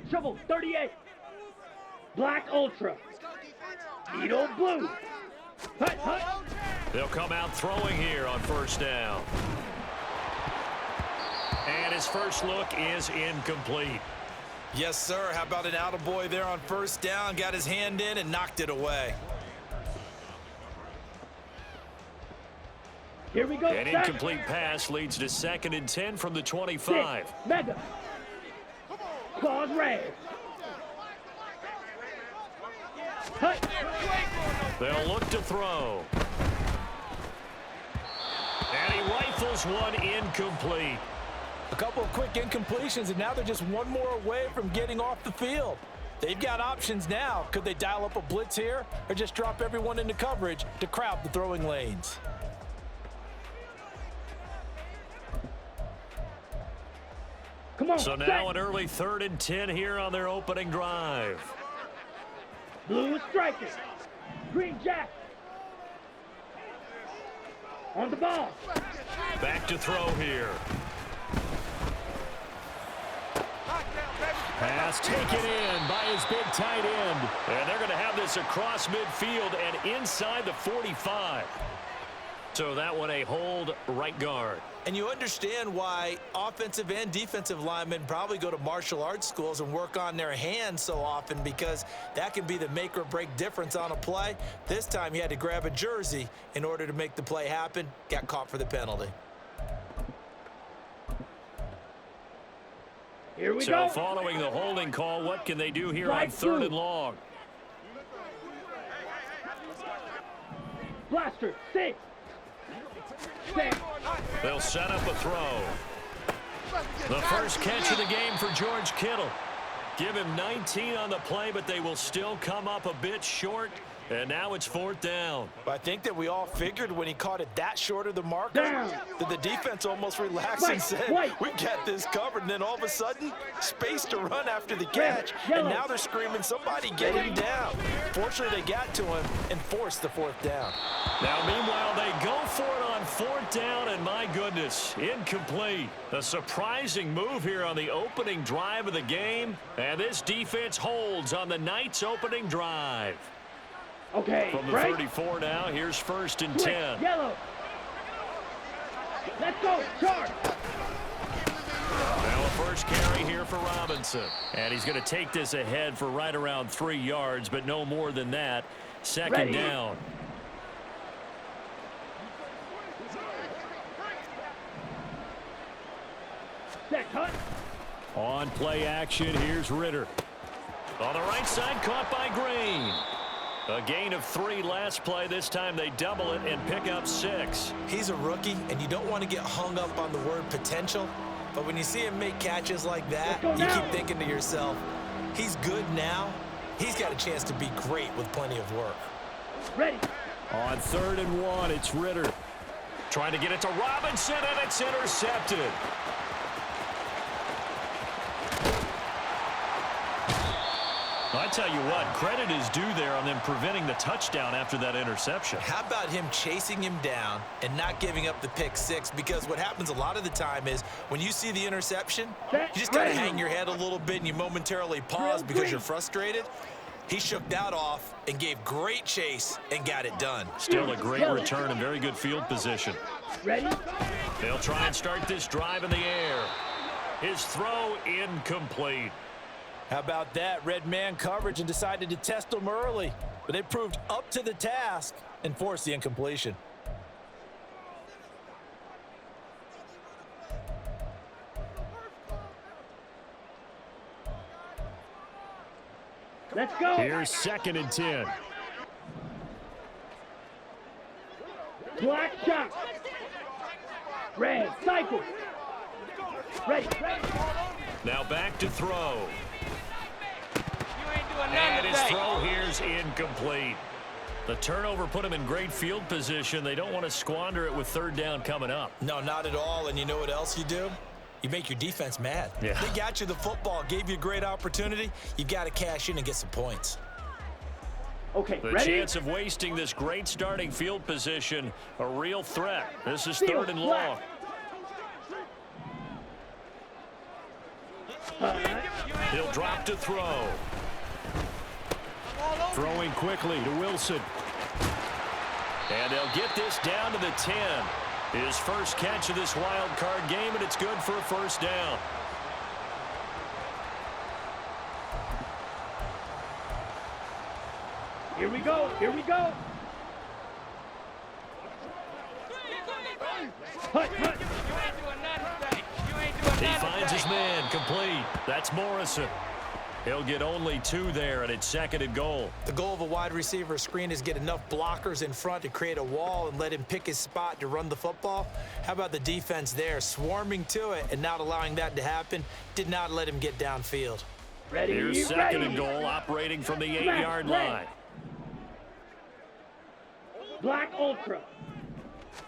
Shovel 38. Black Ultra. Needle Blue. Hut, hut. They'll come out throwing here on first down. And his first look is incomplete. Yes, sir. How about an attaboy there on first down? Got his hand in and knocked it away. Here we go. An incomplete pass leads to 2nd and 10 from the 25. Six. Mega. Claws raised. Hut. They'll look to throw. And he rifles one incomplete. A couple of quick incompletions, and now they're just one more away from getting off the field. They've got options now. Could they dial up a blitz here or just drop everyone into coverage to crowd the throwing lanes? Come on. So now an early 3rd and 10 here on their opening drive. Blue is striking. Green Jack. On the ball. Back to throw here. Pass taken in by his big tight end. And they're going to have this across midfield and inside the 45. So that one a hold right guard. And you understand why offensive and defensive linemen probably go to martial arts schools and work on their hands so often, because that can be the make or break difference on a play. This time he had to grab a jersey in order to make the play happen. Got caught for the penalty. Here we so go. Following the holding call, what can they do here Right on 3rd through. and long? Blaster. 6. 6. They'll set up a throw. The first catch of the game for George Kittle. Give him 19 on the play, but they will still come up a bit short. And now it's 4th down. I think that we all figured when he caught it that short of the marker Down. that the defense almost relaxed and said, we got this covered. And then all of a sudden, space to run after the catch. And now they're screaming, somebody get him down. Fortunately, they got to him and forced the 4th down. Now, meanwhile, they go for it on 4th down, and my goodness, incomplete. A surprising move here on the opening drive of the game. And this defense holds on the night's opening drive. Okay, From the break. 34 now, here's 1st and 10. Yellow. Let's go, charge. Now a first carry here for Robinson. And he's going to take this ahead for right around 3 yards, but no more than that. 2nd Ready. down. Set, cut. On play action, here's Ritter. On the right side, caught by Green. A gain of 3 last play. This time they double it and pick up 6. He's a rookie, and you don't want to get hung up on the word potential. But when you see him make catches like that, you keep thinking to yourself, he's good now. He's got a chance to be great with plenty of work. Ready. On 3rd and 1, it's Ritter. Trying to get it to Robinson, and it's intercepted. I tell you what, credit is due there on them preventing the touchdown after that interception. How about him chasing him down and not giving up the pick 6? Because what happens a lot of the time is when you see the interception, you just got to hang your head a little bit and you momentarily pause because you're frustrated. He shook that off and gave great chase and got it done. Still a great return and very good field position. Ready. They'll try and start this drive in the air. His throw incomplete. How about that? Red man coverage and decided to test him early. But they proved up to the task and forced the incompletion. Let's go. Here's 2nd and 10. Black shot. Red cycle. Ready. Now back to throw. And his throw here's incomplete. The turnover put him in great field position. They don't want to squander it with 3rd down coming up. No, not at all. And you know what else you do? You make your defense mad. Yeah. They got you the football, gave you a great opportunity. You got to cash in and get some points. Okay, The ready. chance of wasting this great starting field position, a real threat. This is 3rd and long. He'll drop to throw. Throwing quickly to Wilson. And they'll get this down to the 10. His first catch of this wild card game, and it's good for a first down. Here we go. Here we go. Hut, hut. He finds his man complete. That's Morrison. He'll get only 2 there, and it's 2nd and goal. The goal of a wide receiver screen is get enough blockers in front to create a wall and let him pick his spot to run the football. How about the defense there, swarming to it and not allowing that to happen? Did not let him get downfield. Ready, Here's 2nd and goal, operating from the 8-yard line. Black Ultra.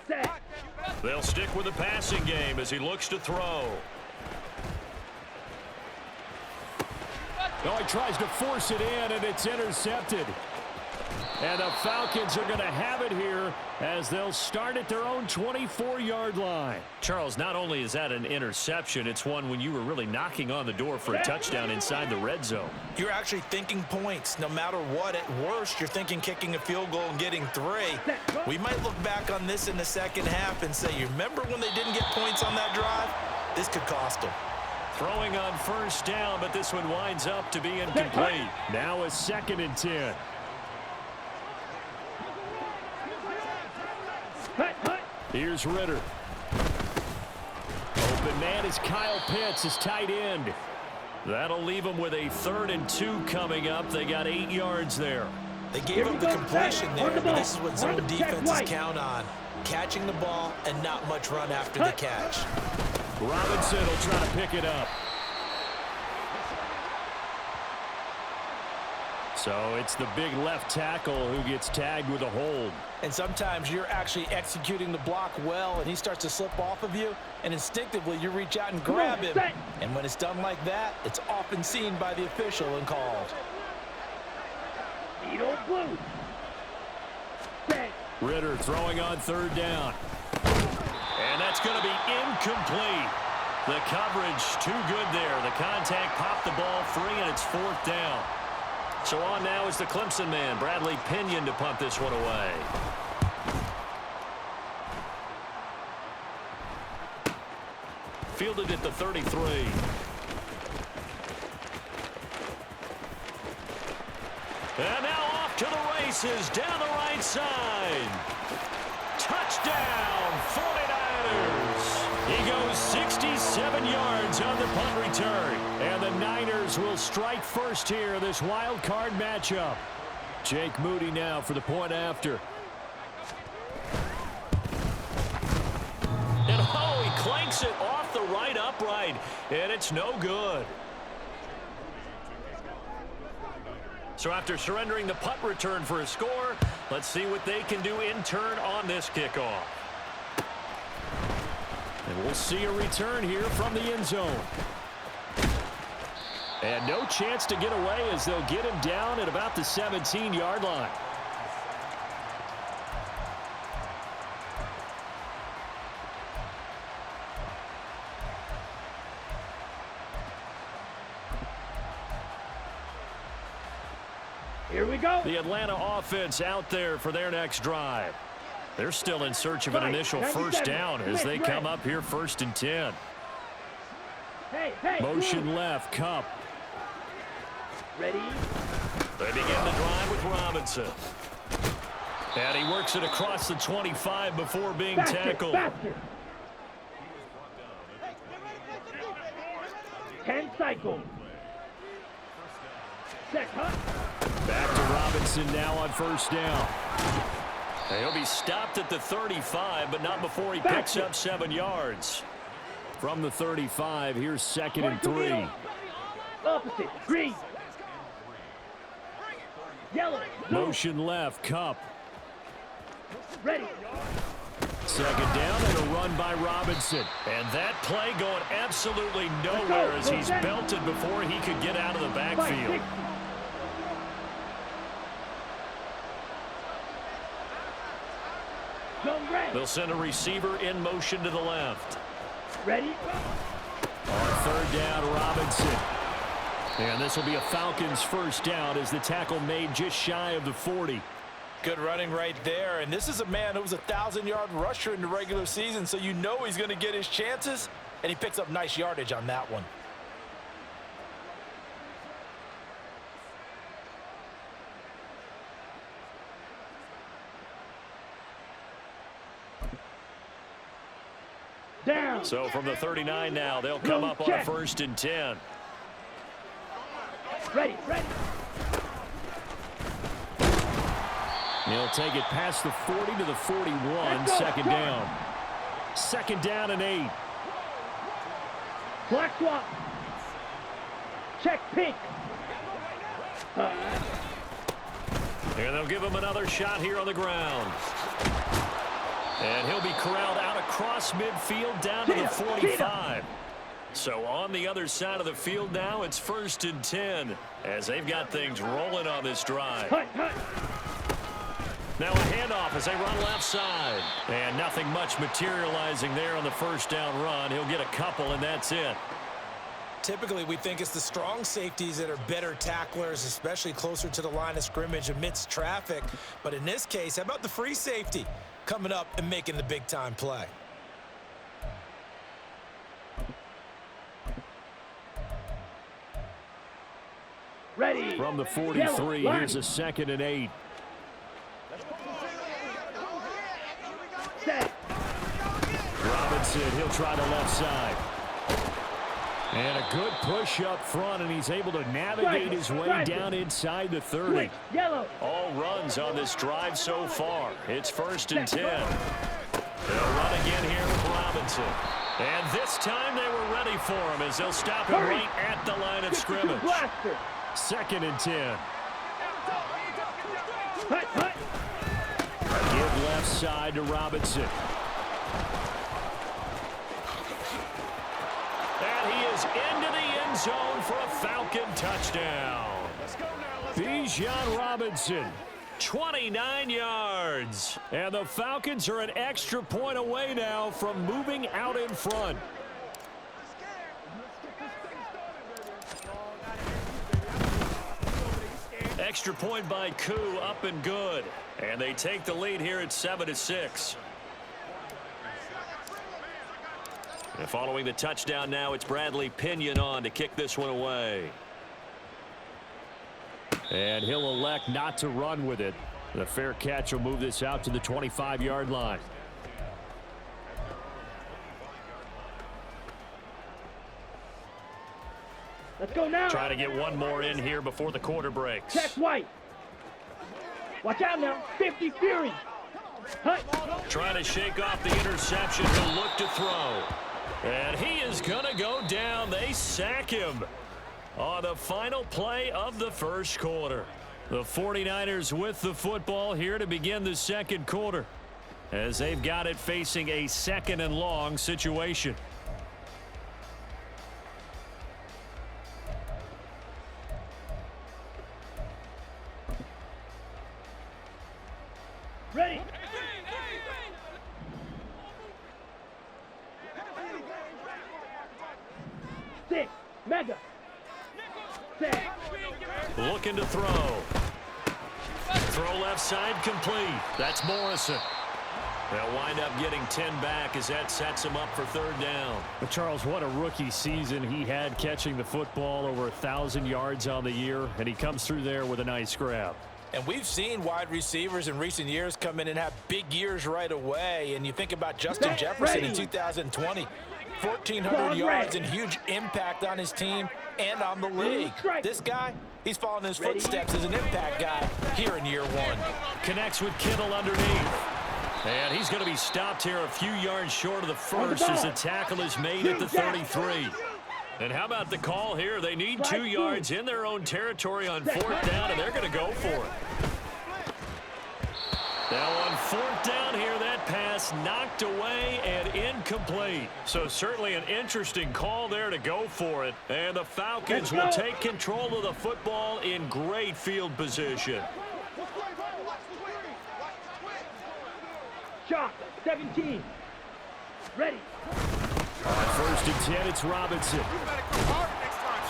Set. They'll stick with the passing game as he looks to throw. Oh, he tries to force it in, and it's intercepted. And the Falcons are going to have it here as they'll start at their own 24-yard line. Charles, not only is that an interception, it's one when you were really knocking on the door for a touchdown inside the red zone. You're actually thinking points. No matter what, at worst, you're thinking kicking a field goal and getting 3. We might look back on this in the second half and say, you remember when they didn't get points on that drive? This could cost them. Throwing on first down, but this one winds up to be incomplete. Now a 2nd and 10. Here's Ritter. Open man is Kyle Pitts, his tight end. That'll leave them with a 3rd and 2 coming up. They got 8 yards there. They gave up the completion there, but this is what zone defenses count on. Catching the ball and not much run after the catch. Robinson will try to pick it up. So it's the big left tackle who gets tagged with a hold. And sometimes you're actually executing the block well, and he starts to slip off of you, and instinctively you reach out and grab him. And when it's done like that, it's often seen by the official and called. Needle blue. Set. Ritter throwing on 3rd down. And that's going to be incomplete. The coverage too good there. The contact popped the ball free, and it's 4th down. So on now is the Clemson man, Bradley Pinion, to punt this one away. Fielded at the 33. And now off to the races down the right side. Touchdown, 49ers. He goes 67 yards on the punt return. And the Niners will strike first here, this wild card matchup. Jake Moody now for the point after. And oh, he clanks it off the right upright. And it's no good. So after surrendering the punt return for a score, let's see what they can do in turn on this kickoff. And we'll see a return here from the end zone. And no chance to get away as they'll get him down at about the 17-yard line. Here we go. The Atlanta offense out there for their next drive. They're still in search of an initial first down as they come up here 1st and 10. Motion left, Cup. Ready? They begin the drive with Robinson. And he works it across the 25 before being tackled. Faster. 10 cycles. Set, huh? Back to Robinson now on first down. And he'll be stopped at the 35, but not before he picks up 7 yards. From the 35, here's 2nd and 3. Opposite. Green. Yellow. Motion left, Cup. Ready. 2nd down and a run by Robinson. And that play going absolutely nowhere as he's belted before he could get out of the backfield. They'll send a receiver in motion to the left. Ready? On 3rd down, Robinson. And this will be a Falcons first down as the tackle made just shy of the 40. Good running right there. And this is a man who was a 1,000-yard rusher in the regular season, so you know he's going to get his chances, and he picks up nice yardage on that one. Down. So from the 39 now, they'll come up on a 1st and 10. Ready. He'll take it past the 40 to the 41, second down. 2nd down and 8. Black swap. Check pink. And they'll give him another shot here on the ground. And he'll be corralled out across midfield down to the 45. So on the other side of the field now, it's 1st and 10 as they've got things rolling on this drive. Now a handoff as they run left side. And nothing much materializing there on the 1st down run. He'll get a couple, and that's it. Typically, we think it's the strong safeties that are better tacklers, especially closer to the line of scrimmage amidst traffic. But in this case, how about the free safety coming up and making the big-time play? Ready. From the 43, here's a 2nd and 8. Set. Robinson, he'll try the left side. And a good push up front, and he's able to navigate his way down inside the 30. Yellow. All runs on this drive so far. It's 1st and 10. They'll run again here with Robinson. And this time they were ready for him as they'll stop him right at the line of scrimmage. 2nd and 10. Give left side to Robinson. And he is into the end zone for a Falcon touchdown. Bijan Robinson, 29 yards. And the Falcons are an extra point away now from moving out in front. Extra point by Koo, up and good. And they take the lead here at 7-6. And following the touchdown now, it's Bradley Pinion on to kick this one away. And he'll elect not to run with it. The fair catch will move this out to the 25-yard line. Let's go now. Trying to get one more in here before the quarter breaks. Check White. Watch out now. 50 Fury. Trying to shake off the interception. He'll look to throw. And he is going to go down. They sack him on the final play of the first quarter. The 49ers with the football here to begin the second quarter as they've got it facing a 2nd and long situation. Ready. Six. Mega. Set. Looking to throw. Throw left side complete. That's Morrison. They'll wind up getting 10 back as that sets him up for 3rd down. But Charles, what a rookie season he had catching the football, over 1,000 yards on the year, and he comes through there with a nice grab. And we've seen wide receivers in recent years come in and have big years right away. And you think about Justin Jefferson in 2020. 1,400 yards and huge impact on his team and on the league. This guy, he's following his footsteps as an impact guy here in year 1. Connects with Kittle underneath. And he's going to be stopped here a few yards short of the first as the tackle is made at the 33. And how about the call here? They need 2 yards in their own territory on 4th down, and they're going to go for it. Now on 4th down here, that pass knocked away and incomplete. So certainly an interesting call there to go for it. And the Falcons will take control of the football in great field position. Shot. 17. Ready. On 1st and 10, it's Robinson.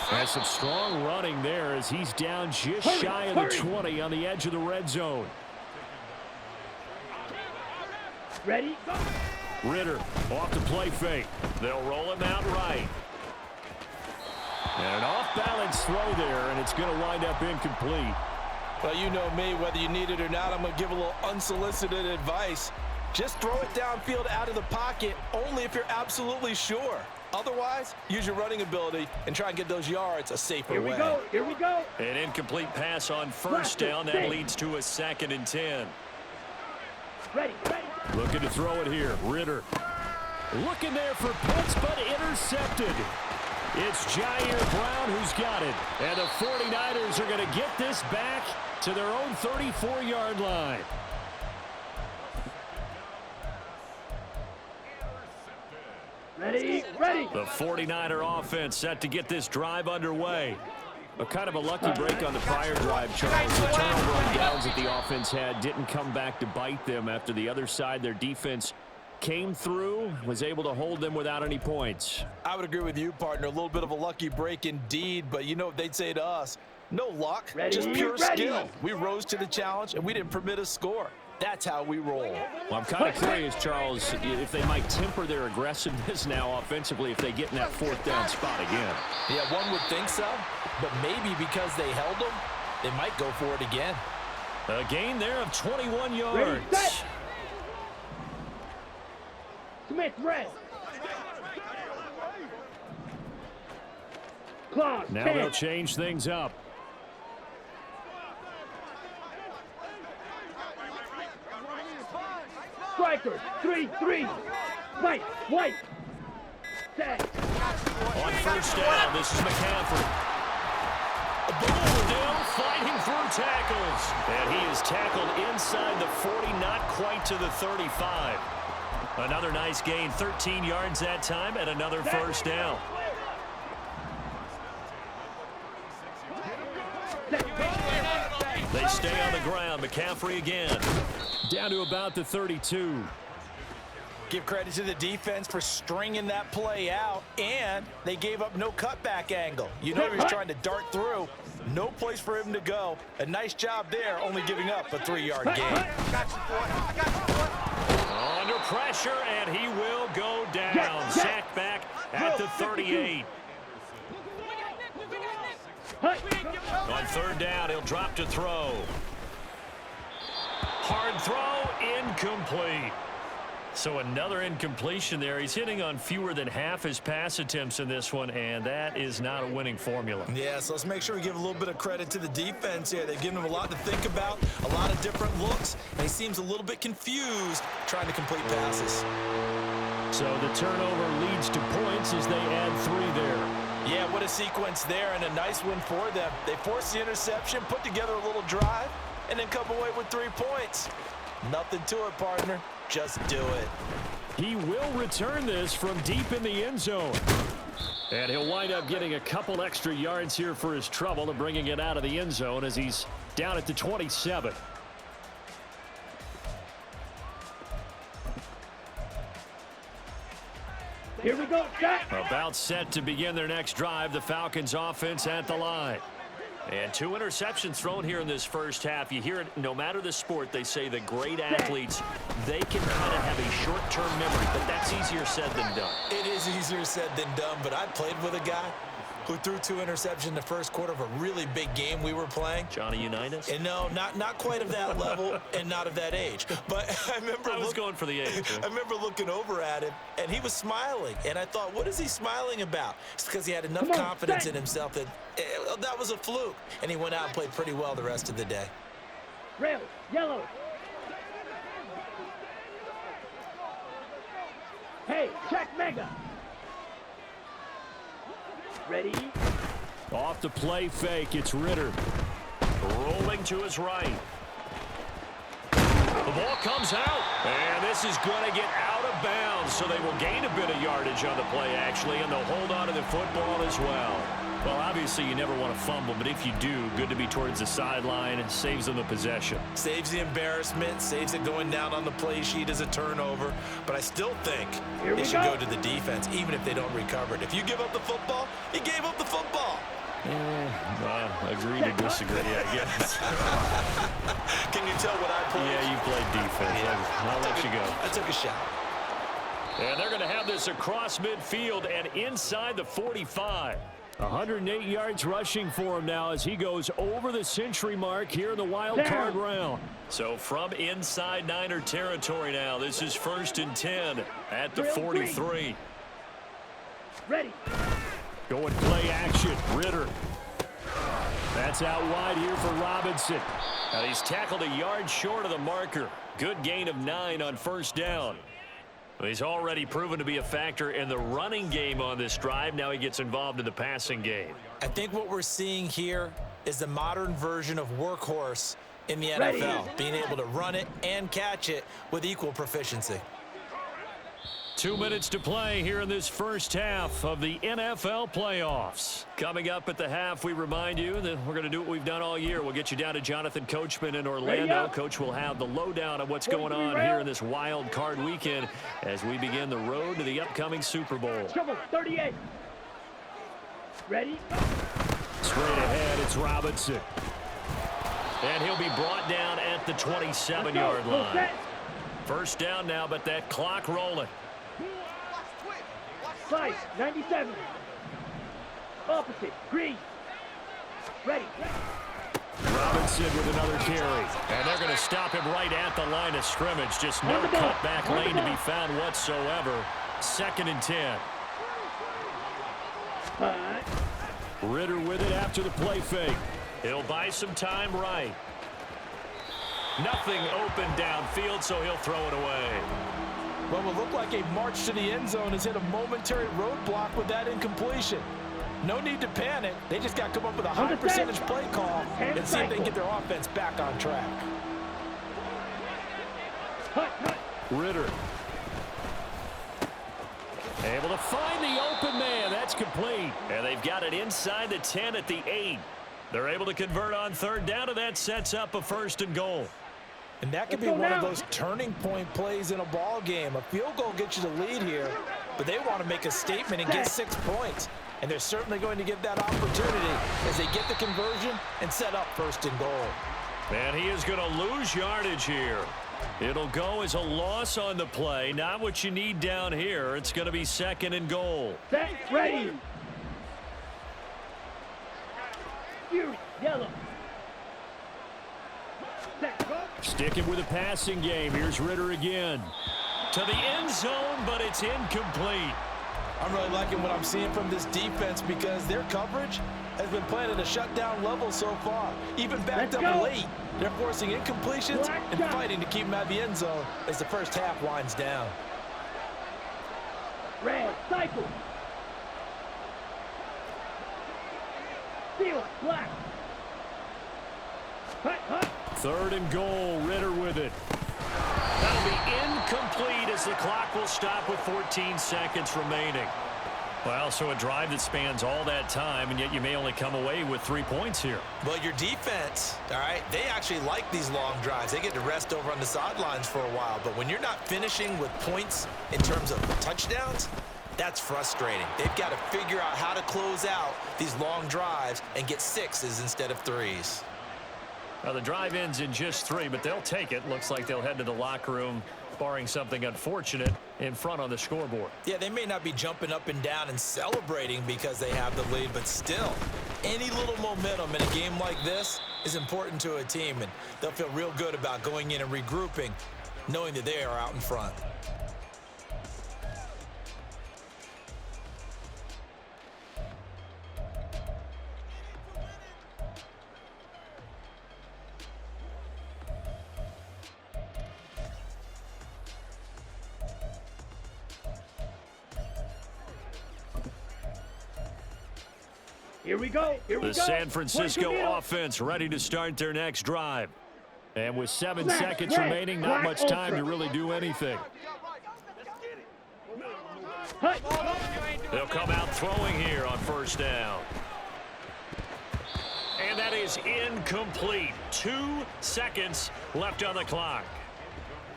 Has some strong running there as he's down just shy of the 20 on the edge of the red zone. Ready, go. Ritter off the play fake. They'll roll him out right. And an off-balance throw there, and it's going to wind up incomplete. Well, you know me, whether you need it or not, I'm going to give a little unsolicited advice. Just throw it downfield out of the pocket, only if you're absolutely sure. Otherwise, use your running ability and try and get those yards a safer way. Here we go. An incomplete pass on first down. That leads to a 2nd and 10. Ready. Looking to throw it here. Ritter. Looking there for Pitts, but intercepted. It's Jair Brown who's got it. And the 49ers are going to get this back to their own 34-yard line. Ready. The 49er offense set to get this drive underway. A kind of a lucky break on the prior drive, Charles. The turnover on downs that the offense had didn't come back to bite them after the other side. Their defense came through, was able to hold them without any points. I would agree with you, partner. A little bit of a lucky break indeed, but you know what they'd say to us? No luck, just pure skill. We rose to the challenge, and we didn't permit a score. That's how we roll. Well, I'm kind of curious, Charles, if they might temper their aggressiveness now offensively if they get in that 4th down spot again. Yeah, one would think so, but maybe because they held them, they might go for it again. A gain there of 21 yards. Ready, Smith, red. Clock, now 10. they'll change things up. Strikers, 3-3. White. Set. On first down, this is McCaffrey. Still fighting through tackles. And he is tackled inside the 40, not quite to the 35. Another nice gain, 13 yards that time, and another first down. They stay on the ground. McCaffrey again. Down to about the 32. Give credit to the defense for stringing that play out, and they gave up no cutback angle. You know he was trying to dart through. No place for him to go. A nice job there, only giving up a 3-yard gain. Under pressure, and he will go down. Sacked back at the 38. On 3rd down, he'll drop to throw. Hard throw, incomplete. So another incompletion there. He's hitting on fewer than half his pass attempts in this one, and that is not a winning formula. Yeah, so let's make sure we give a little bit of credit to the defense here. They've given him a lot to think about, a lot of different looks, and he seems a little bit confused trying to complete passes. So the turnover leads to points as they add 3 there. Yeah, what a sequence there, and a nice win for them. They forced the interception, put together a little drive, and then come away with 3 points. Nothing to it, partner. Just do it. He will return this from deep in the end zone. And he'll wind up getting a couple extra yards here for his trouble and bringing it out of the end zone as he's down at the 27. Here we go, Jack. About set to begin their next drive. The Falcons offense at the line. And 2 interceptions thrown here in this first half. You hear it, no matter the sport, they say the great athletes, they can kind of have a short-term memory, but that's easier said than done. It is easier said than done, but I played with a guy who threw 2 interceptions in the first quarter of a really big game we were playing. Johnny Unitas? And no, not quite of that level and not of that age. But I was going for the age. I remember looking over at him, and he was smiling. And I thought, what is he smiling about? It's because he had enough confidence in himself that that was a fluke. And he went out and played pretty well the rest of the day. Red, yellow. Hey, check mega. Ready? Off the play fake, it's Ritter. Rolling to his right. The ball comes out, and this is going to get out of bounds, so they will gain a bit of yardage on the play, actually, and they'll hold on to the football as well. Well, obviously you never want to fumble, but if you do, good to be towards the sideline. It saves them the possession. Saves the embarrassment, saves it going down on the play sheet as a turnover. But I still think they should go to the defense, even if they don't recover it. If you give up the football, you gave up the football. Agree to disagree, I guess. Can you tell what I played? Yeah, you played defense. Yeah. I'll let you go. I took a shot. And they're going to have this across midfield and inside the 45. 108 yards rushing for him now as he goes over the century mark here in the wild card round. So from inside Niner territory now, this is 1st and 10 at the 43. Ready. Going play action. Ritter. That's out wide here for Robinson. Now he's tackled a yard short of the marker. Good gain of 9 on 1st down. He's already proven to be a factor in the running game on this drive. Now he gets involved in the passing game. I think what we're seeing here is the modern version of workhorse in the NFL. Ready. Being able to run it and catch it with equal proficiency. 2 minutes to play here in this first half of the NFL playoffs. Coming up at the half, we remind you that we're going to do what we've done all year. We'll get you down to Jonathan Coachman in Orlando. Coach will have the lowdown of what's going on here in this wild card weekend as we begin the road to the upcoming Super Bowl. Trouble, 38. Ready? Straight ahead, it's Robinson. And he'll be brought down at the 27-yard line. 1st down now, but that clock rolling. Slice, 97. Opposite, green. Ready. Robinson with another carry. And they're going to stop him right at the line of scrimmage. Just no cutback lane to be found whatsoever. 2nd and 10. Ritter with it after the play fake. He'll buy some time right. Nothing open downfield, so he'll throw it away. What will look like a march to the end zone has hit a momentary roadblock with that incompletion. No need to panic. They just got to come up with a high percentage play call and see if they can get their offense back on track. Ritter. Able to find the open man. That's complete. And they've got it inside the 10 at the 8. They're able to convert on 3rd down, and that sets up a 1st and goal. And that could be one of those turning point plays in a ball game. A field goal gets you the lead here, but they want to make a statement and get 6 points. And they're certainly going to get that opportunity as they get the conversion and set up 1st and goal. And he is going to lose yardage here. It'll go as a loss on the play. Not what you need down here. It's going to be 2nd and goal. Set, ready. Fury, yellow. Sticking with the passing game. Here's Ritter again. To the end zone, but it's incomplete. I'm really liking what I'm seeing from this defense because their coverage has been playing at a shutdown level so far. Even backed up late, they're forcing incompletions and fighting to keep them out of the end zone as the first half winds down. Red, cycle. Steel, black. Hut. 3rd and goal. Ritter with it. That'll be incomplete as the clock will stop with 14 seconds remaining. Well, so a drive that spans all that time, and yet you may only come away with 3 points here. Well, your defense, all right, they actually like these long drives. They get to rest over on the sidelines for a while. But when you're not finishing with points in terms of touchdowns, that's frustrating. They've got to figure out how to close out these long drives and get 6s instead of 3s. Now, the drive ends in just 3, but they'll take it. Looks like they'll head to the locker room, barring something unfortunate, in front on the scoreboard. Yeah, they may not be jumping up and down and celebrating because they have the lead, but still, any little momentum in a game like this is important to a team, and they'll feel real good about going in and regrouping, knowing that they are out in front. Here we go. The San Francisco offense ready to start their next drive. And with 7 seconds remaining, not much time to really do anything. They'll come out throwing here on 1st down. And that is incomplete. 2 seconds left on the clock.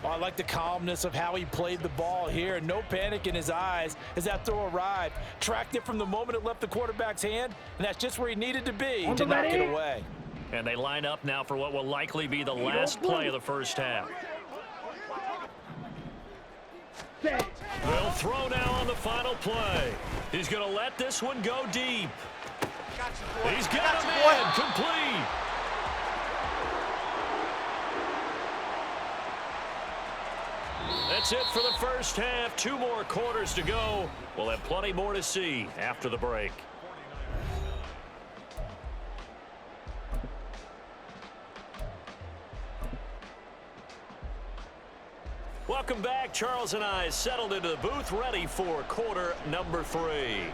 Oh, I like the calmness of how he played the ball here. No panic in his eyes as that throw arrived. Tracked it from the moment it left the quarterback's hand, and that's just where he needed to be to knock it away. And they line up now for what will likely be the last play of the first half. They'll throw now on the final play. He's going to let this one go deep. He's got him in, complete. That's it for the first half. 2 more quarters to go. We'll have plenty more to see after the break. Welcome back. Charles and I settled into the booth, ready for quarter number 3.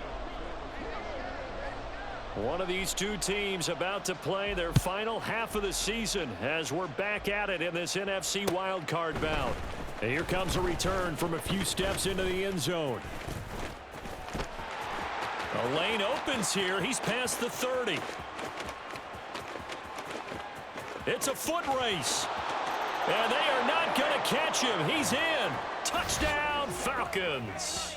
One of these two teams about to play their final half of the season as we're back at it in this NFC wildcard bout. And here comes a return from a few steps into the end zone. The lane opens here. He's past the 30. It's a foot race. And they are not going to catch him. He's in. Touchdown, Falcons.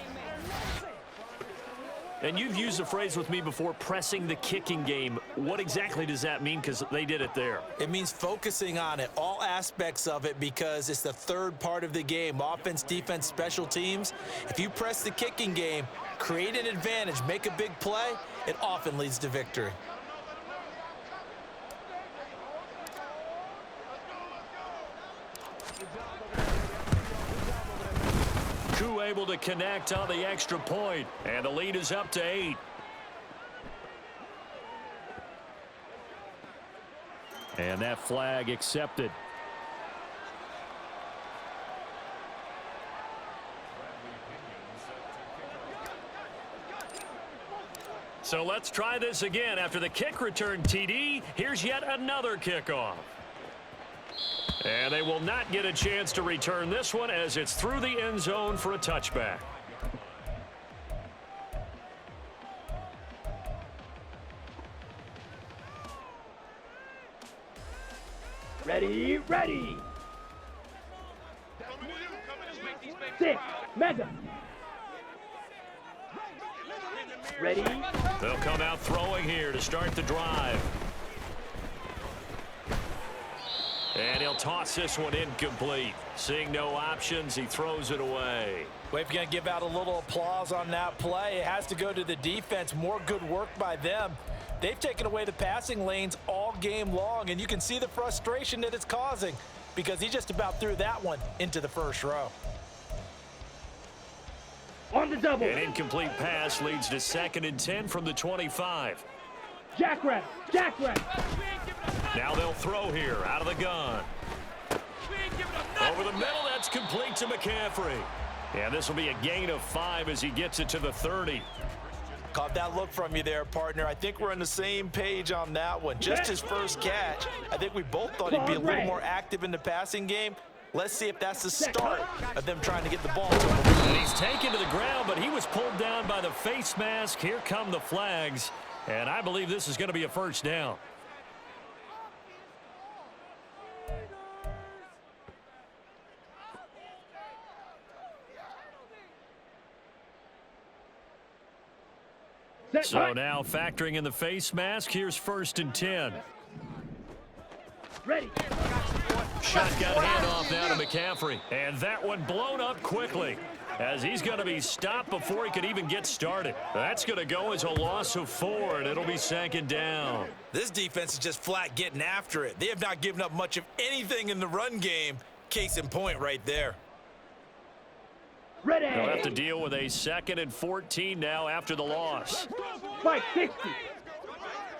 And you've used the phrase with me before, pressing the kicking game. What exactly does that mean? Because they did it there. It means focusing on it, all aspects of it, because it's the third part of the game. Offense, defense, special teams. If you press the kicking game, create an advantage, make a big play, it often leads to victory. Able to connect on the extra point, and the lead is up to 8. And that flag accepted. So let's try this again. After the kick return TD, here's yet another kickoff. And they will not get a chance to return this one as it's through the end zone for a touchback. Ready, ready. 6, Mega. Ready. They'll come out throwing here to start the drive. And he'll toss this one incomplete. Seeing no options, he throws it away. Well, if you're going to give out a little applause on that play, it has to go to the defense. More good work by them. They've taken away the passing lanes all game long, and you can see the frustration that it's causing because he just about threw that one into the first row. On the double. An incomplete pass leads to 2nd and 10 from the 25. Jackrabbit, Jackrabbit. Now they'll throw here out of the gun. Over the middle, that's complete to McCaffrey. And this will be a gain of 5 as he gets it to the 30. Caught that look from you there, partner. I think we're on the same page on that one. Just his first catch. I think we both thought he'd be a little more active in the passing game. Let's see if that's the start of them trying to get the ball to him. And he's taken to the ground, but he was pulled down by the face mask. Here come the flags. And I believe this is going to be a first down. So now factoring in the face mask, here's 1st and 10. Ready. Shotgun handoff now to McCaffrey. And that one blown up quickly as he's going to be stopped before he could even get started. That's going to go as a loss of 4, and it'll be 2nd down. This defense is just flat getting after it. They have not given up much of anything in the run game. Case in point right there. Ready. They'll have to deal with a 2nd and 14 now after the loss. Spike 60.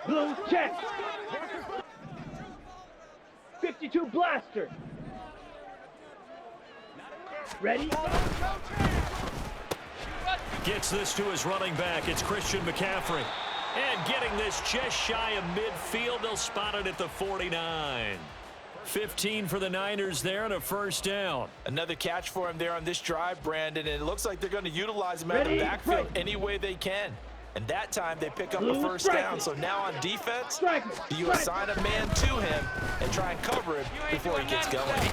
Blue check. 52 blaster. Ready. Gets this to his running back. It's Christian McCaffrey. And getting this just shy of midfield. They'll spot it at the 49. 15 for the Niners there and a first down. Another catch for him there on this drive, Brandon, and it looks like they're going to utilize him out of the backfield any way they can. And that time they pick up a first down. So now on defense, do you assign a man to him and try and cover him before he gets going?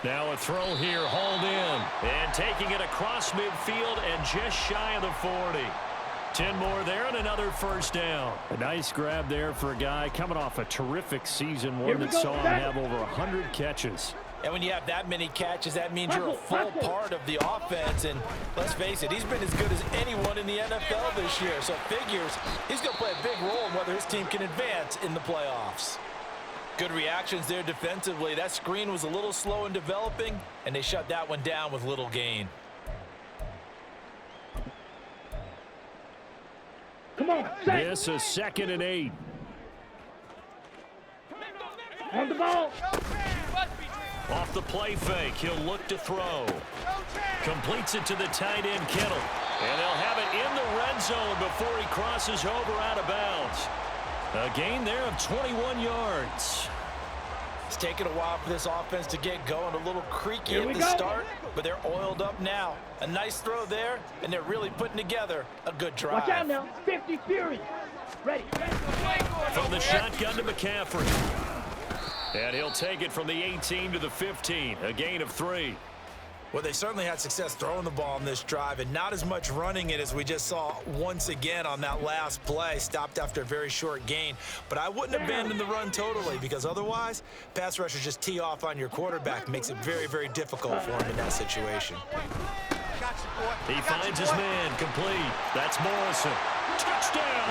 Now a throw here, hauled in. And taking it across midfield and just shy of the 40. 10 more there and another first down. A nice grab there for a guy coming off a terrific season, one that saw him have over 100 catches. And when you have that many catches, that means you're a full part of the offense. And let's face it, he's been as good as anyone in the NFL this year. So it figures he's going to play a big role in whether his team can advance in the playoffs. Good reactions there defensively. That screen was a little slow in developing, and they shut that one down with little gain. Come on, this is 2nd and 8. On the ball. Off the play fake, he'll look to throw. Completes it to the tight end, Kittle. And they'll have it in the red zone before he crosses over out of bounds. A gain there of 21 yards. It's taken a while for this offense to get going. A little creaky at the start, but they're oiled up now. A nice throw there, and they're really putting together a good drive. Watch out now. 50 Fury. Ready. From the shotgun to McCaffrey. And he'll take it from the 18 to the 15. A gain of 3. Well, they certainly had success throwing the ball in this drive, and not as much running it as we just saw once again on that last play. Stopped after a very short gain. But I wouldn't abandon the run totally, because otherwise, pass rushers just tee off on your quarterback. Makes it very, very difficult for him in that situation. He finds his man, complete. That's Morrison. Touchdown!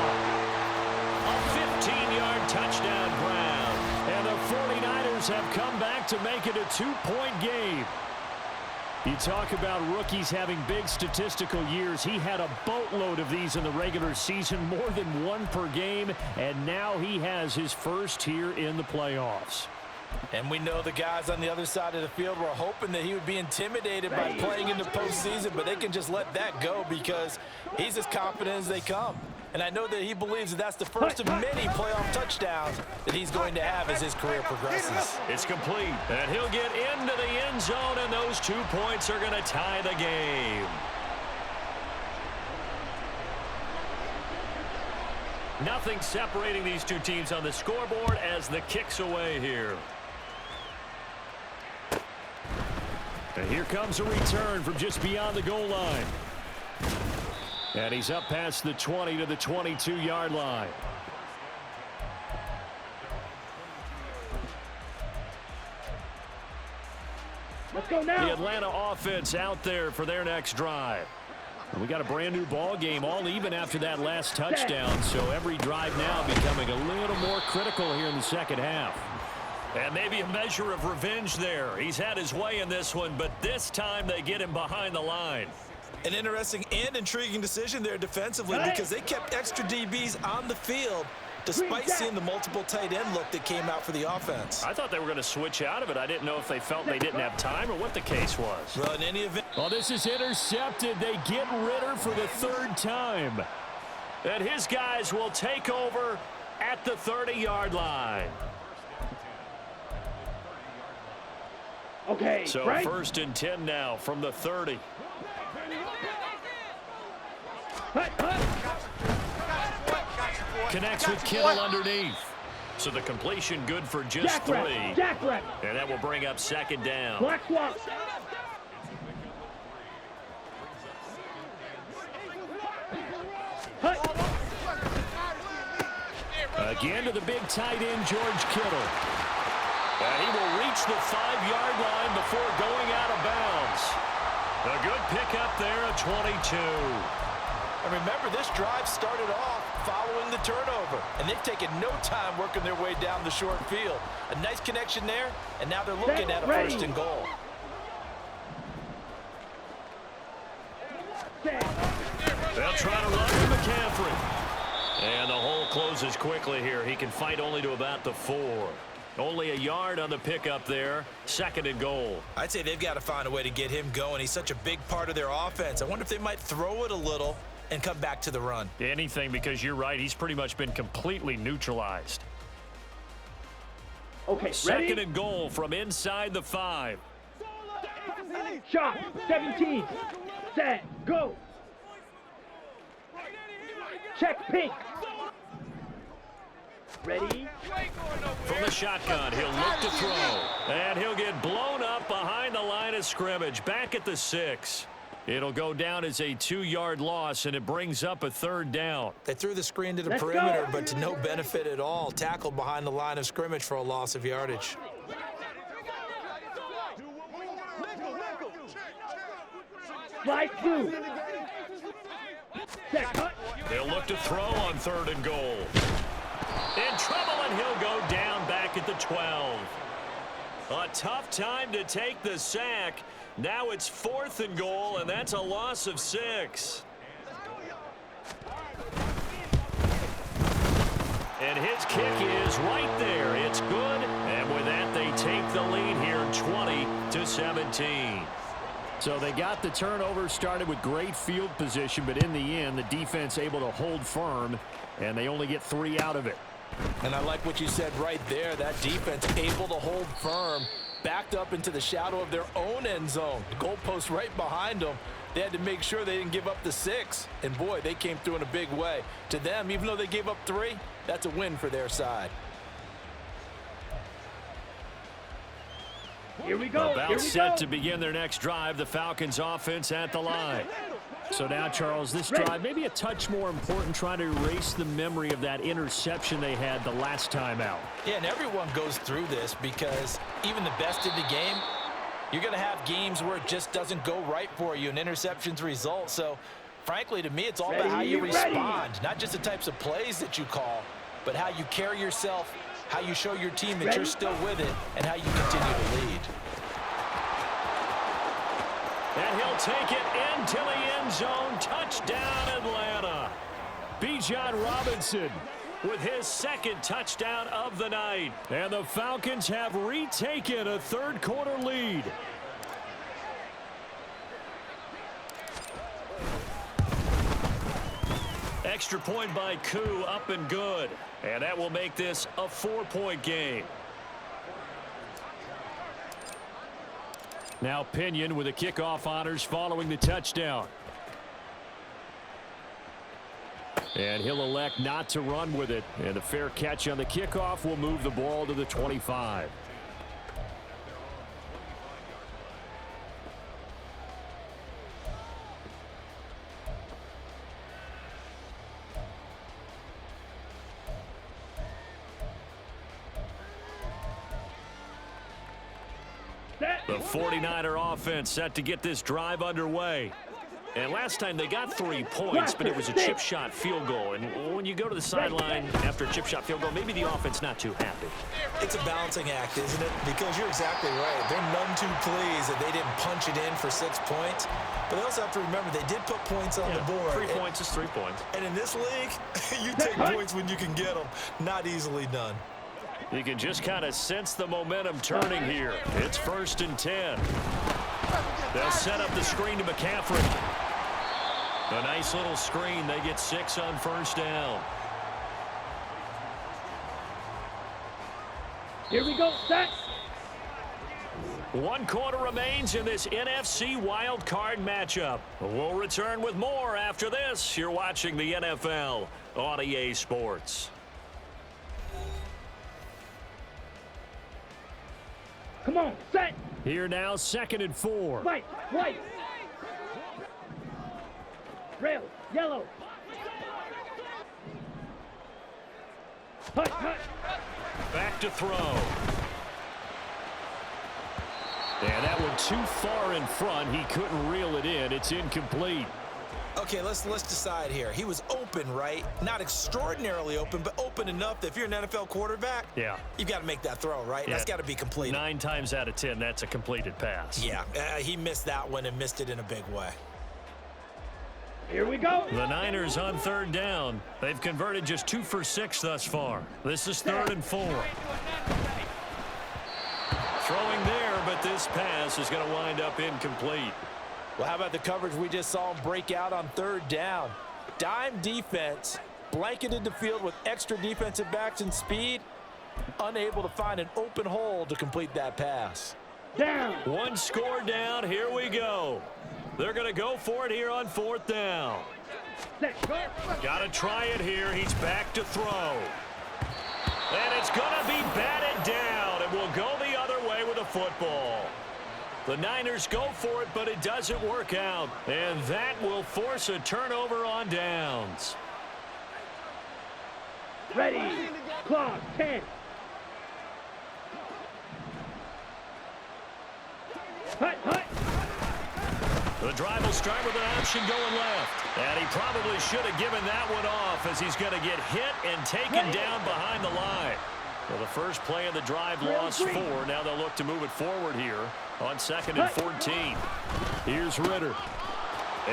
A 15-yard touchdown grab. And the 49ers have come back to make it a 2-point game. You talk about rookies having big statistical years. He had a boatload of these in the regular season, more than one per game, and now he has his first here in the playoffs. And we know the guys on the other side of the field were hoping that he would be intimidated by playing in the postseason, but they can just let that go because he's as confident as they come. And I know that he believes that that's the first of many playoff touchdowns that he's going to have as his career progresses. It's complete, and he'll get into the end zone, and those 2 points are going to tie the game. Nothing separating these two teams on the scoreboard as the kick's away here. And here comes a return from just beyond the goal line. And he's up past the 20 to the 22-yard line. Let's go now. The Atlanta offense out there for their next drive. And we got a brand new ball game, all even after that last touchdown. So every drive now becoming a little more critical here in the second half. And maybe a measure of revenge there. He's had his way in this one, but this time they get him behind the line. An interesting and intriguing decision there defensively because they kept extra DBs on the field despite seeing the multiple tight end look that came out for the offense. I thought they were going to switch out of it. I didn't know if they felt they didn't have time or what the case was. Well, in any event. Well, this is intercepted. They get Ritter for the 3rd time. And his guys will take over at the 30-yard line. Okay, so right? 1st and 10 now from the 30. Connects with Kittle underneath. So the completion good for just 3. And that will bring up 2nd down. Black swap. Again to the big tight end, George Kittle. And he will reach the 5-yard line before going out of bounds. A good pickup there at 22. And remember, this drive started off following the turnover, and they've taken no time working their way down the short field. A nice connection there, and now they're looking at a 1st and goal. They'll try to run to McCaffrey. And the hole closes quickly here. He can fight only to about the 4. Only a yard on the pickup there. 2nd and goal. I'd say they've got to find a way to get him going. He's such a big part of their offense. I wonder if they might throw it a little and come back to the run. Anything, because you're right. He's pretty much been completely neutralized. Okay, 2nd and goal from inside the 5. Shot. 17. Set. Go. Check pink. Ready? From the shotgun, he'll look to throw. And he'll get blown up behind the line of scrimmage. Back at the 6. It'll go down as a 2-yard loss, and it brings up a 3rd down. They threw the screen to the Let's perimeter, go. but to no benefit at all. Tackled behind the line of scrimmage for a loss of yardage. Slide 2. Check cut. He'll look to throw on 3rd and goal. In trouble, and he'll go down back at the 12. A tough time to take the sack. Now it's 4th and goal, and that's a loss of 6. And his kick is right there. It's good. And with that, they take the lead here, 20-17. So they got the turnover, started with great field position, but in the end, the defense able to hold firm, and they only get 3 out of it. And I like what you said right there. That defense able to hold firm, backed up into the shadow of their own end zone. The goalpost right behind them. They had to make sure they didn't give up the 6. And, boy, they came through in a big way. To them, even though they gave up 3, that's a win for their side. Here we go. About Here we set go. to begin their next drive. The Falcons offense at the line. So now, Charles, this drive maybe a touch more important, trying to erase the memory of that interception they had the last time out. Yeah, and everyone goes through this because even the best in the game, you're going to have games where it just doesn't go right for you, and interceptions result. So, frankly, to me, it's all about how you respond, not just the types of plays that you call, but how you carry yourself, how you show your team that you're still with it, and how you continue to lead. And he'll take it into the end zone. Touchdown, Atlanta. Bijan Robinson with his 2nd touchdown of the night. And the Falcons have retaken a 3rd quarter lead. Extra point by Koo, up and good. And that will make this a 4-point game. Now Pinion with the kickoff honors following the touchdown. And he'll elect not to run with it. And a fair catch on the kickoff will move the ball to the 25. The 49er offense set to get this drive underway. And last time they got 3 points, but it was a chip shot field goal. And when you go to the sideline after a chip shot field goal, maybe the offense not too happy. It's a balancing act, isn't it? Because you're exactly right. They're none too pleased that they didn't punch it in for 6 points. But they also have to remember they did put points on the board. 3 points is 3 points. And in this league, you take points when you can get them. Not easily done. You can just kind of sense the momentum turning here. It's 1st and 10. They'll set up the screen to McCaffrey. A nice little screen. They get 6 on 1st down. Here we go. Set. 1 quarter remains in this NFC wild card matchup. We'll return with more after this. You're watching the NFL on EA Sports. Come on. Set. Here now, 2nd and 4. White. White. Rail. Yellow. Hut. Hut. Back to throw. And that one too far in front. He couldn't reel it in. It's incomplete. Okay, let's decide here. He was open, right? Not extraordinarily open, but open enough that if you're an NFL quarterback, you've got to make that throw, right? That's got to be completed. 9 times out of 10, that's a completed pass. Yeah, he missed that one and missed it in a big way. Here we go. The Niners on 3rd down. They've converted just 2 for 6 thus far. This is 3rd and 4. Throwing there, but this pass is going to wind up incomplete. Well, how about the coverage we just saw him break out on 3rd down? Dime defense, blanketed the field with extra defensive backs and speed, unable to find an open hole to complete that pass. Down. 1 score down. Here we go. They're going to go for it here on 4th down. Got to try it here. He's back to throw. And it's going to be batted down. And will go the other way with the football. The Niners go for it, but it doesn't work out. And that will force a turnover on downs. Ready. Clock. 10. Hut, hut. The drive will start with an option going left. And he probably should have given that one off as he's going to get hit and taken down behind the line. Well, the first play of the drive lost 4. Now they'll look to move it forward here on 2nd and 14. Here's Ritter.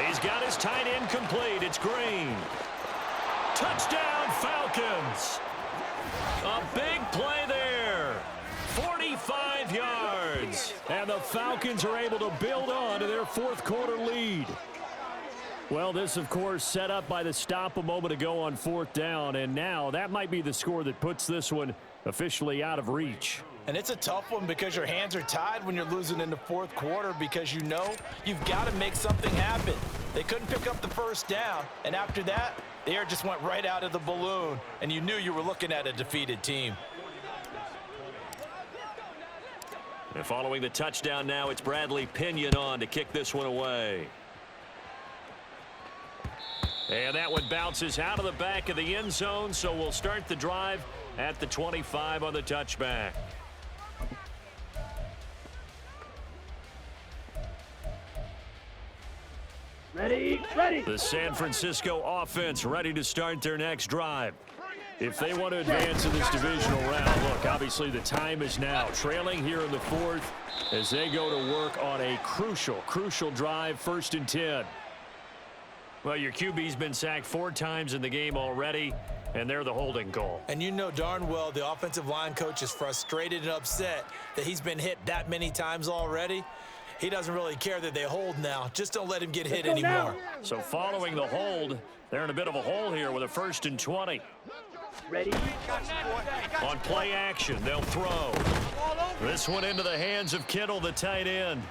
He's got his tight end complete. It's Green. Touchdown, Falcons. A big play there. 45 yards. And the Falcons are able to build on to their 4th quarter lead. Well, this, of course, set up by the stop a moment ago on 4th down. And now that might be the score that puts this one officially out of reach. And it's a tough one because your hands are tied when you're losing in the 4th quarter because you know you've got to make something happen. They couldn't pick up the first down. And after that, the air just went right out of the balloon. And you knew you were looking at a defeated team. And following the touchdown now, it's Bradley Pinion on to kick this one away. And that one bounces out of the back of the end zone, so we'll start the drive at the 25 on the touchback. Ready, ready. The San Francisco offense ready to start their next drive. If they want to advance in this divisional round, look, obviously the time is now. Trailing here in the 4th as they go to work on a crucial drive, 1st and 10. Well, your QB's been sacked 4 times in the game already, and they're the holding goal. And you know darn well the offensive line coach is frustrated and upset that he's been hit that many times already. He doesn't really care that they hold now. Just don't let him get hit anymore. So following the hold, they're in a bit of a hole here with a 1st and 20. Ready. On play action, they'll throw. This one into the hands of Kittle, the tight end.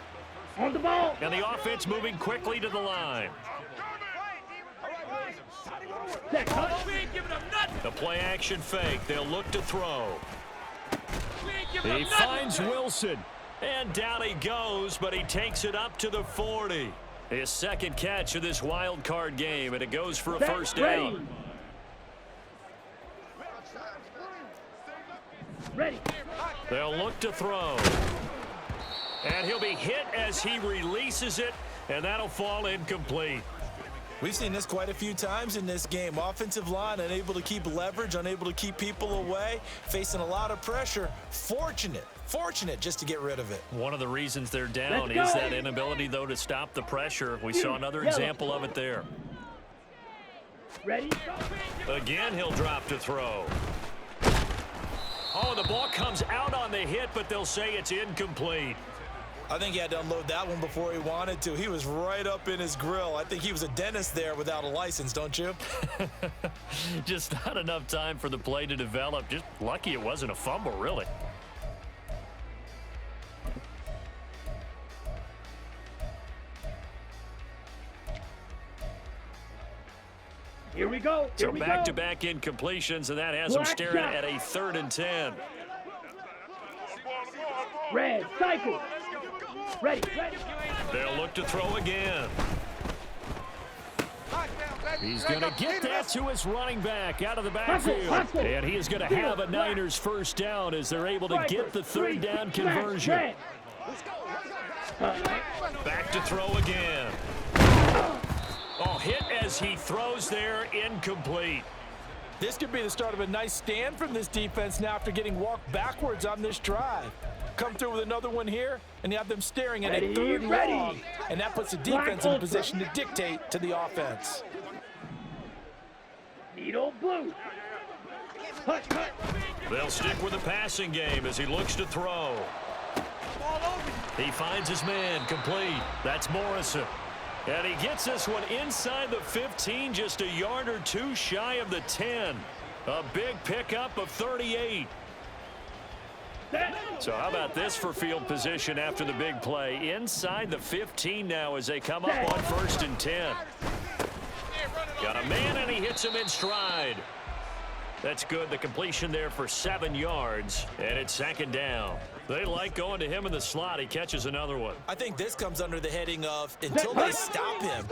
On the ball. And the offense moving quickly to the line. The play action fake. They'll look to throw. He finds Wilson. And down he goes, but he takes it up to the 40. His 2nd catch of this wild card game, and it goes for a 1st down. Ready. They'll look to throw. And he'll be hit as he releases it, and that'll fall incomplete. We've seen this quite a few times in this game. Offensive line unable to keep leverage, unable to keep people away, facing a lot of pressure. Fortunate just to get rid of it. One of the reasons they're down is that inability, though, to stop the pressure. We saw another example of it there. Ready. Again, he'll drop to throw. Oh, the ball comes out on the hit, but they'll say it's incomplete. I think he had to unload that one before he wanted to. He was right up in his grill. I think he was a dentist there without a license, don't you? Just not enough time for the play to develop. Just lucky it wasn't a fumble, really. Here we go. So back-to-back incompletions, and that has them staring at a 3rd and 10. Red, cycle. Ready. They'll look to throw again. He's going to get that to his running back out of the backfield. And he is going to have a Niners 1st down as they're able to get the 3rd down conversion. Back to throw again. Oh, hit as he throws there, incomplete. This could be the start of a nice stand from this defense now after getting walked backwards on this drive. Come through with another one here, and you have them staring at a 3rd and long, and that puts the defense in a position to dictate to the offense. Needle blue. They'll stick with the passing game as he looks to throw. He finds his man, complete. That's Morrison. And he gets this one inside the 15, just a yard or 2 shy of the 10. A big pickup of 38. So how about this for field position after the big play? Inside the 15 now as they come up on 1st and 10. Got a man, and he hits him in stride. That's good. The completion there for 7 yards, and it's second down. They like going to him in the slot. He catches another one. I think this comes under the heading of until they stop him,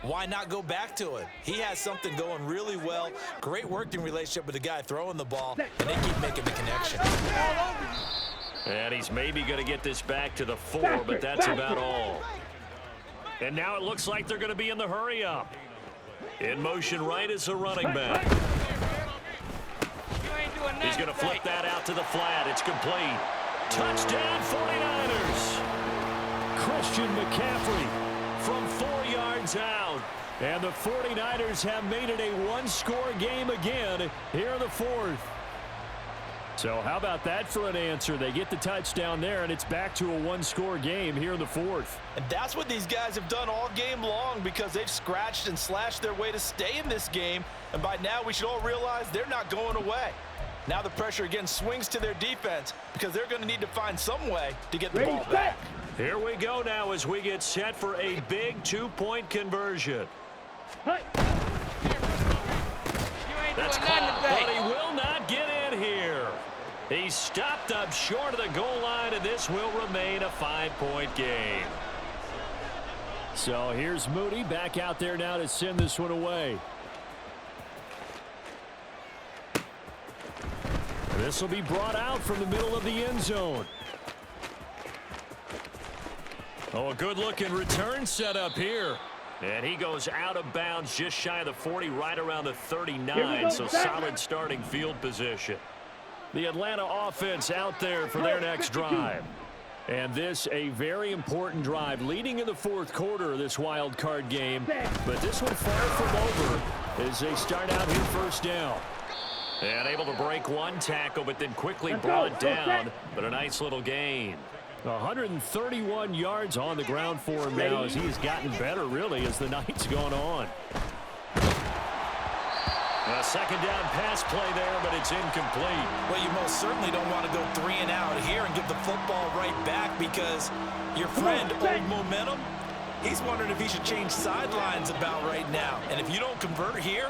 why not go back to it? He has something going really well. Great working relationship with the guy throwing the ball, and they keep making the connection. And he's maybe going to get this back to the 4, but that's about all. And now it looks like they're going to be in the hurry-up. In motion right is a running back. He's going to flip that out to the flat. It's complete. Touchdown, 49ers. Christian McCaffrey from 4 yards out. And the 49ers have made it a one-score game again here in the 4th. So how about that for an answer? They get the touchdown there, and it's back to a one-score game here in the 4th. And that's what these guys have done all game long because they've scratched and slashed their way to stay in this game. And by now, we should all realize they're not going away. Now the pressure again swings to their defense because they're going to need to find some way to get the ball back. Here we go now as we get set for a big 2-point conversion. That's caught, but he will not get in here. He's stopped up short of the goal line, and this will remain a 5-point game. So here's Moody back out there now to send this one away. This will be brought out from the middle of the end zone. Oh, a good-looking return set up here. And he goes out of bounds just shy of the 40, right around the 39, so solid starting field position. The Atlanta offense out there for their next drive. And this a very important drive leading in the 4th quarter of this wild card game. But this one far from over as they start out here first down. And able to break one tackle, but then quickly brought down. But a nice little gain. 131 yards on the ground for him now as he has gotten better, really, as the night's gone on. A second down pass play there, but it's incomplete. Well, you most certainly don't want to go 3 and out here and give the football right back because your friend, Old Momentum, he's wondering if he should change sidelines about right now. And if you don't convert here,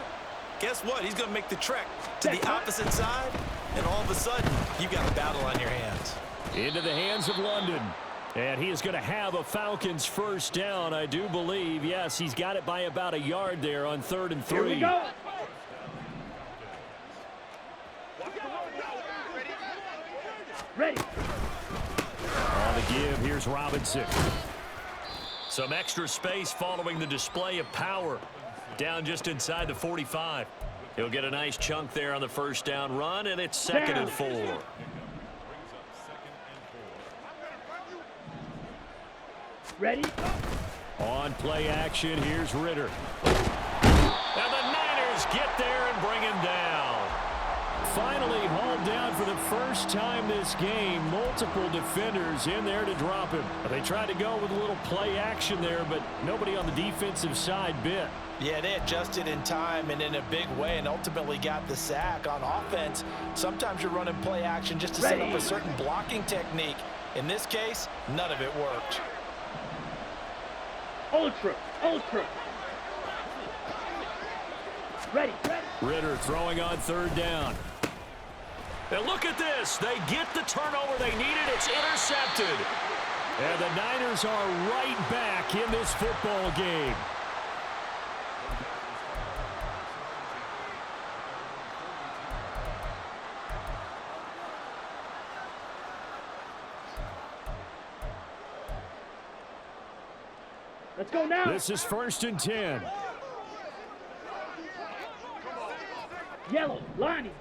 guess what? He's going to make the trek to the opposite side, and all of a sudden, you've got a battle on your hands. Into the hands of London. And he is going to have a Falcons first down, I do believe. Yes, he's got it by about a yard there on 3rd and 3. Here we go. Ready. On the give, here's Robinson. Some extra space following the display of power. Down just inside the 45. He'll get a nice chunk there on the first down run, and it's 2nd and 4. Ready. On play action, here's Ritter. And the Niners get there and bring him down. Finally hauled down for the first time this game. Multiple defenders in there to drop him. They tried to go with a little play action there, but nobody on the defensive side bit. Yeah, they adjusted in time and in a big way and ultimately got the sack. On offense, sometimes you're running play action just to set up a certain blocking technique. In this case, none of it worked. Ultra. Ready. Ritter throwing on 3rd down. And look at this. They get the turnover they needed. It's intercepted. And the Niners are right back in this football game. Let's go now. This is 1st and 10. Yellow, lining.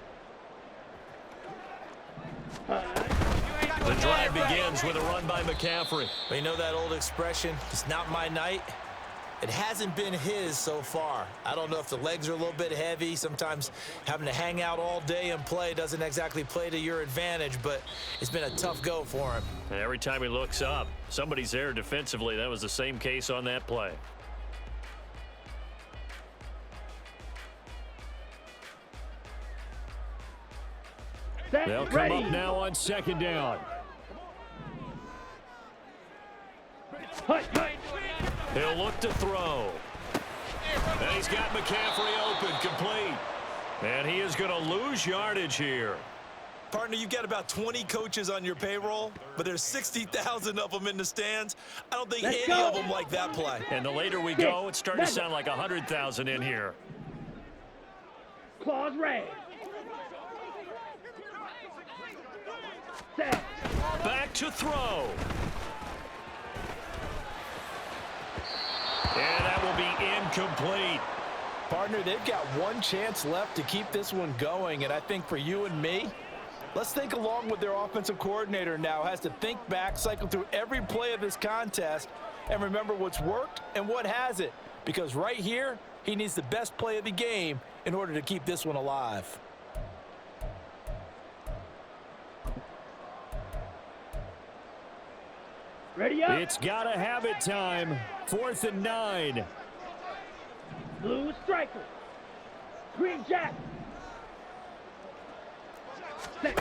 The drive begins with a run by McCaffrey. Well, you know that old expression, it's not my night? It hasn't been his so far. I don't know if the legs are a little bit heavy. Sometimes having to hang out all day and play doesn't exactly play to your advantage, but it's been a tough go for him. And every time he looks up, somebody's there defensively. That was the same case on that play. They'll come up now on 2nd down. He'll look to throw. And he's got McCaffrey open, complete. And he is going to lose yardage here. Partner, you've got about 20 coaches on your payroll, but there's 60,000 of them in the stands. I don't think any of them like that play. And the later we go, it's starting to sound like 100,000 in here. Claws raised. Set. Back to throw. And that will be incomplete. Partner, they've got one chance left to keep this one going, and I think for you and me, let's think along with their offensive coordinator now. Has to think back, cycle through every play of this contest, and remember what's worked and what hasn't. Because right here, he needs the best play of the game in order to keep this one alive. Ready up. It's got to have it time. 4th and 9. Blue striker. Green jack. Set.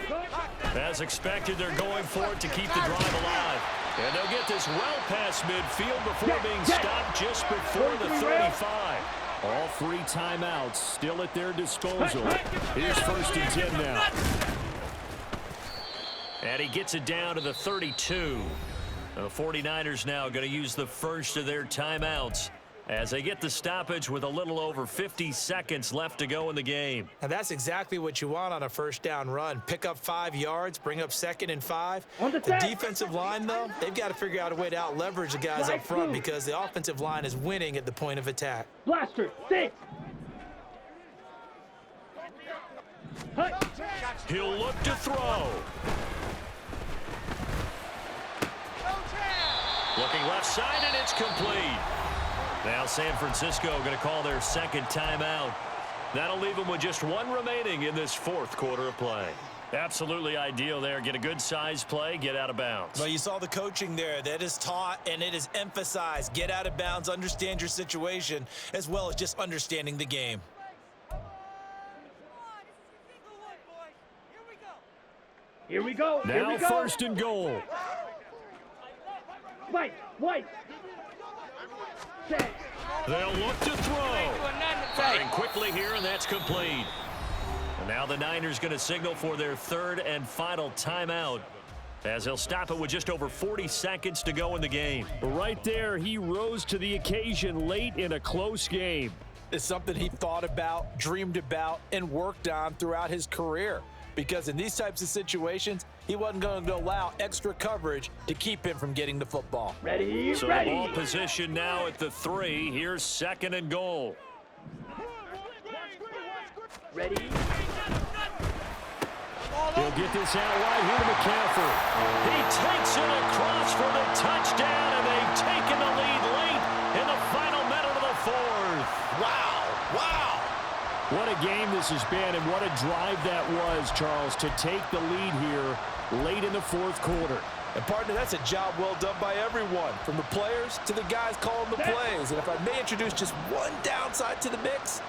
As expected, they're going for it to keep the drive alive. And they'll get this well past midfield before being stopped just before the 35. All 3 timeouts still at their disposal. Here's 1st and 10 now. And he gets it down to the 32. The 49ers now going to use the first of their timeouts as they get the stoppage with a little over 50 seconds left to go in the game. And that's exactly what you want on a first down run. Pick up 5 yards, bring up 2nd and 5. The defensive line, though, they've got to figure out a way to out-leverage the guys up front because the offensive line is winning at the point of attack. Blaster. 6. He'll look to throw. Looking left side, and it's complete. Now San Francisco going to call their 2nd timeout. That'll leave them with just 1 remaining in this 4th quarter of play. Absolutely ideal there. Get a good size play, get out of bounds. Well, you saw the coaching there. That is taught and it is emphasized. Get out of bounds, understand your situation, as well as just understanding the game. Here we go. Now 1st and goal. White. Set. They'll look to throw. Firing quickly here, and that's complete. And now the Niners going to signal for their 3rd and final timeout, as they'll stop it with just over 40 seconds to go in the game. Right there, he rose to the occasion late in a close game. It's something he thought about, dreamed about, and worked on throughout his career. Because in these types of situations, he wasn't going to allow extra coverage to keep him from getting the football. Ready. So the ball position now at the 3. Here's 2nd and goal. Ready. He'll get this out right here to McCaffrey. He takes it across for the touchdown, and they've taken the lead late in the final minute of the 4th. Wow. What a game this has been, and what a drive that was, Charles, to take the lead here late in the 4th quarter. And, partner, that's a job well done by everyone, from the players to the guys calling the plays. And if I may introduce just one downside to the mix,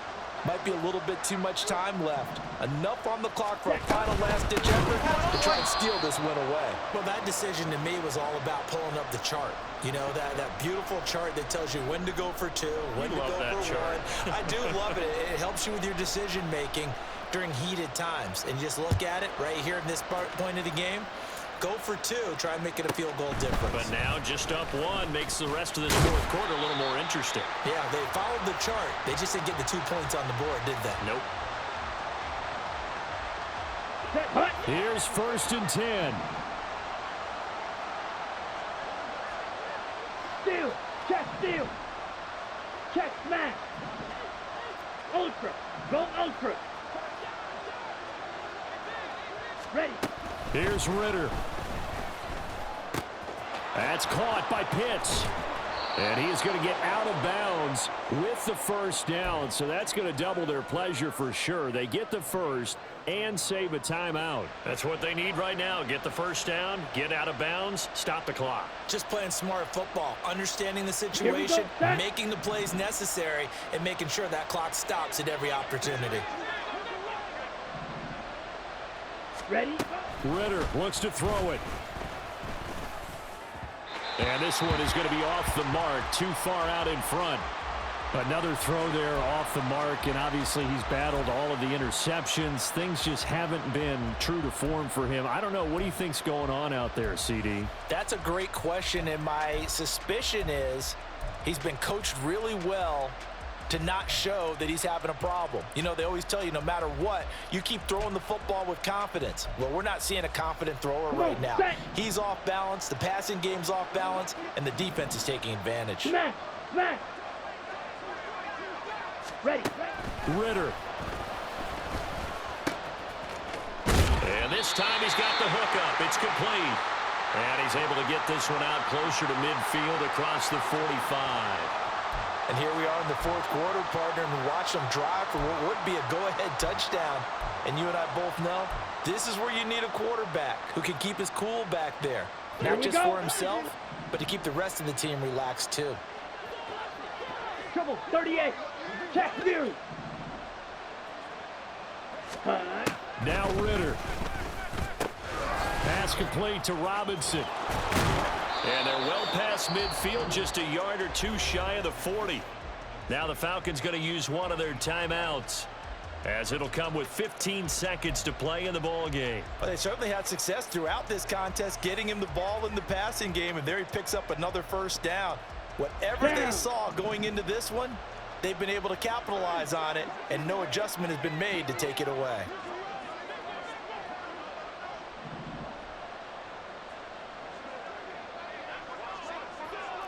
might be a little bit too much time left. Enough on the clock for a final last-ditch effort to try and steal this win away. Well, that decision to me was all about pulling up the chart. You know, that beautiful chart that tells you when to go for 2, when to go for 1. I do love it. It helps you with your decision-making during heated times. And just look at it right here in this point of the game. Go for 2. Try and make it a field goal difference. But now just up 1 makes the rest of this 4th quarter a little more interesting. Yeah, they followed the chart. They just didn't get the 2 points on the board, did they? Nope. Here's 1st and 10. Steal. Check smash. Ultra. Go ultra. Ready. Here's Ritter. That's caught by Pitts. And he is going to get out of bounds with the 1st down. So that's going to double their pleasure for sure. They get the 1st and save a timeout. That's what they need right now. Get the 1st down, get out of bounds, stop the clock. Just playing smart football, understanding the situation, making the plays necessary, and making sure that clock stops at every opportunity. Ready? Ritter looks to throw it. And this one is going to be off the mark, too far out in front. Another throw there off the mark, and obviously he's battled all of the interceptions. Things just haven't been true to form for him. I don't know. What do you think's going on out there, CD? That's a great question, and my suspicion is he's been coached really well to not show that he's having a problem. You know, they always tell you no matter what, you keep throwing the football with confidence. Well, we're not seeing a confident thrower right now. He's off balance, the passing game's off balance, and the defense is taking advantage. Smack. Ready. Ritter. And this time he's got the hook up. It's complete. And he's able to get this one out closer to midfield across the 45. And here we are in the fourth quarter, partner, and watch them drive for what would be a go-ahead touchdown. And you and I both know this is where you need a quarterback who can keep his cool back there. Not just for himself, but to keep the rest of the team relaxed too. Trouble, 38. Check view. Now Ritter. Pass complete to Robinson. And they're well past midfield, just a yard or two shy of the 40. Now the Falcons going to use one of their timeouts, as it'll come with 15 seconds to play in the ball game. Well, they certainly had success throughout this contest, getting him the ball in the passing game, and there he picks up another first down. Whatever they saw going into this one, they've been able to capitalize on it, and no adjustment has been made to take it away.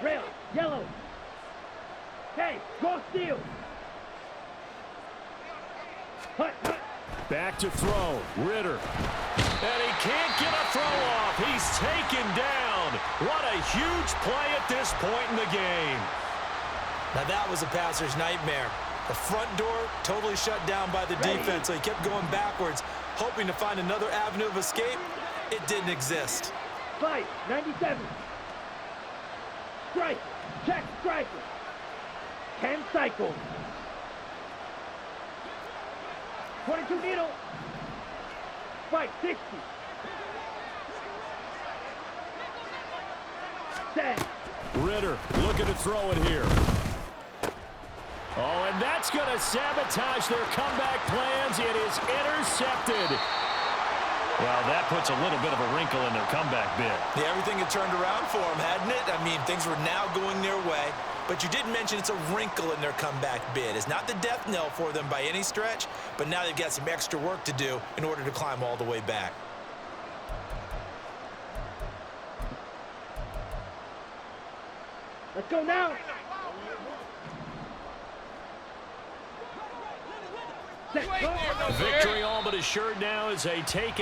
Rail, yellow. Hey, go steal. Hut. Back to throw. Ritter. And he can't get a throw off. He's taken down. What a huge play at this point in the game. Now that was a passer's nightmare. The front door totally shut down by the defense, so he kept going backwards, hoping to find another avenue of escape. It didn't exist. 97. Strike. Check striker. 10 cycles. 22 needle. Spike 60. Set. Ritter looking to throw it here. Oh, and that's going to sabotage their comeback plans. It is intercepted. Well, that puts a little bit of a wrinkle in their comeback bid. Yeah, everything had turned around for them, hadn't it? I mean, things were now going their way. But you did mention it's a wrinkle in their comeback bid. It's not the death knell for them by any stretch, but now they've got some extra work to do in order to climb all the way back. Let's go now. Victory all but assured now as they take